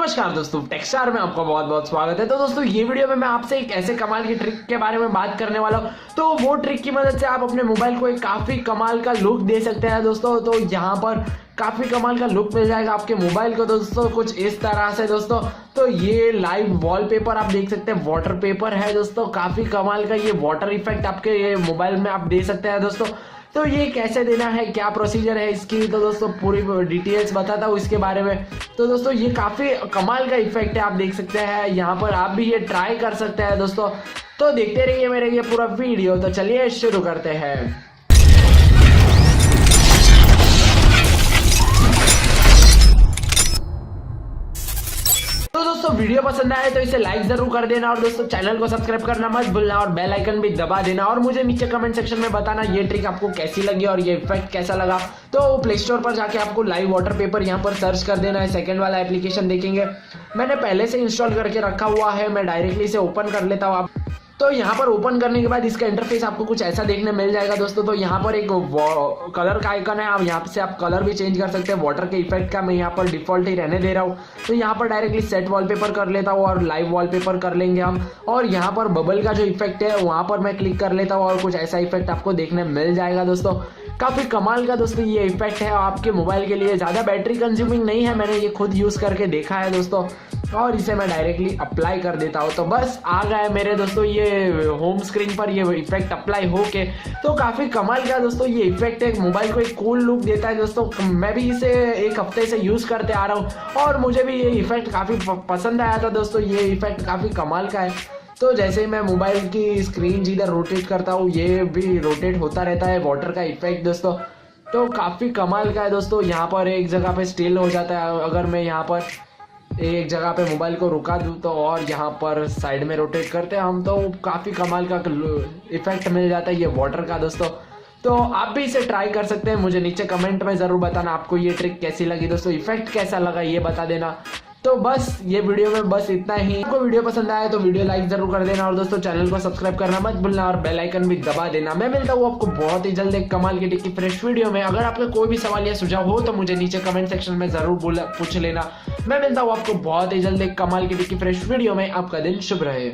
नमस्कार दोस्तों, टेक्सटार में आपका बहुत बहुत स्वागत है। तो दोस्तों ये वीडियो में मैं आपसे एक ऐसे कमाल की ट्रिक के बारे में बात करने वाला हूँ। तो वो ट्रिक की मदद से आप अपने मोबाइल को एक काफी कमाल का लुक दे सकते हैं दोस्तों। तो यहाँ पर काफी कमाल का लुक मिल जाएगा आपके मोबाइल को दोस्तों, कुछ इस तरह से दोस्तों। तो ये लाइव वॉलपेपर आप देख सकते हैं, वाटर पेपर है दोस्तों। काफी कमाल का ये वाटर इफेक्ट आपके ये मोबाइल में आप दे सकते हैं दोस्तों। तो ये कैसे देना है, क्या प्रोसीजर है इसकी, तो दोस्तों पूरी डिटेल्स बताता हूँ इसके बारे में। तो दोस्तों ये काफी कमाल का इफेक्ट है, आप देख सकते हैं यहाँ पर। आप भी ये ट्राई कर सकते हैं दोस्तों। तो देखते रहिए मेरे ये पूरा वीडियो। तो चलिए शुरू करते हैं। तो दोस्तों वीडियो पसंद आए तो इसे लाइक जरूर कर देना, और दोस्तों चैनल को सब्सक्राइब करना मत भूलना, और बेल आइकन भी दबा देना। और मुझे नीचे कमेंट सेक्शन में बताना ये ट्रिक आपको कैसी लगी और ये इफेक्ट कैसा लगा। तो प्ले स्टोर पर जाके आपको लाइव वाटर पेपर यहाँ पर सर्च कर देना है। सेकंड वाला एप्लीकेशन देखेंगे, मैंने पहले से इंस्टॉल करके रखा हुआ है। मैं डायरेक्टली इसे ओपन कर लेता हूँ। आप तो यहाँ पर ओपन करने के बाद इसका इंटरफेस आपको कुछ ऐसा देखने मिल जाएगा दोस्तों। तो यहाँ पर एक कलर का आइकन है, आप यहाँ से आप कलर भी चेंज कर सकते हैं वाटर के इफेक्ट का। मैं यहाँ पर डिफॉल्ट ही रहने दे रहा हूँ। तो यहाँ पर डायरेक्टली सेट वॉलपेपर कर लेता हूँ और लाइव वॉलपेपर कर लेंगे हम। और यहाँ पर बबल का जो इफेक्ट है वहाँ पर मैं क्लिक कर लेता हूँ, और कुछ ऐसा इफेक्ट आपको देखने मिल जाएगा दोस्तों। काफी कमाल का दोस्तों ये इफेक्ट है आपके मोबाइल के लिए। ज्यादा बैटरी कंज्यूमिंग नहीं है, मैंने ये खुद यूज करके देखा है दोस्तों। और इसे मैं डायरेक्टली अप्लाई कर देता हूँ। तो बस आ गया है मेरे दोस्तों ये होम स्क्रीन पर ये इफेक्ट अप्लाई होके। तो काफी कमाल का दोस्तों ये इफेक्ट है, मोबाइल को एक कूल लुक देता है दोस्तों। मैं भी इसे एक हफ्ते से यूज करते आ रहा हूँ और मुझे भी ये इफेक्ट काफी पसंद आया था दोस्तों। ये इफेक्ट काफी कमाल का है। तो जैसे ही मैं मोबाइल की स्क्रीन जिधर रोटेट करता हूँ ये भी रोटेट होता रहता है वाटर का इफेक्ट दोस्तों। तो काफी कमाल का है दोस्तों। यहाँ पर एक जगह पे स्टिल हो जाता है, अगर मैं यहाँ पर एक जगह पे मोबाइल को रुका दूं तो, और यहाँ पर साइड में रोटेट करते हैं हम तो काफी कमाल का इफेक्ट मिल जाता है ये वाटर का दोस्तों। तो आप भी इसे ट्राई कर सकते हैं। मुझे नीचे कमेंट में जरूर बताना आपको ये ट्रिक कैसी लगी दोस्तों, इफेक्ट कैसा लगा ये बता देना। तो बस ये वीडियो में बस इतना ही। आपको वीडियो पसंद आया तो वीडियो लाइक जरूर कर देना, और दोस्तों चैनल को सब्सक्राइब करना मत भूलना, और बेल आइकन भी दबा देना। मैं मिलता हूँ आपको बहुत ही जल्द एक कमाल की ट्रिक की फ्रेश वीडियो में। अगर आपका कोई भी सवाल या सुझाव हो तो मुझे नीचे कमेंट सेक्शन में जरूर पूछ लेना। मैं मिलता हूँ आपको बहुत ही जल्द एक कमाल की ट्रिक की फ्रेश वीडियो में। आपका दिन शुभ रहे।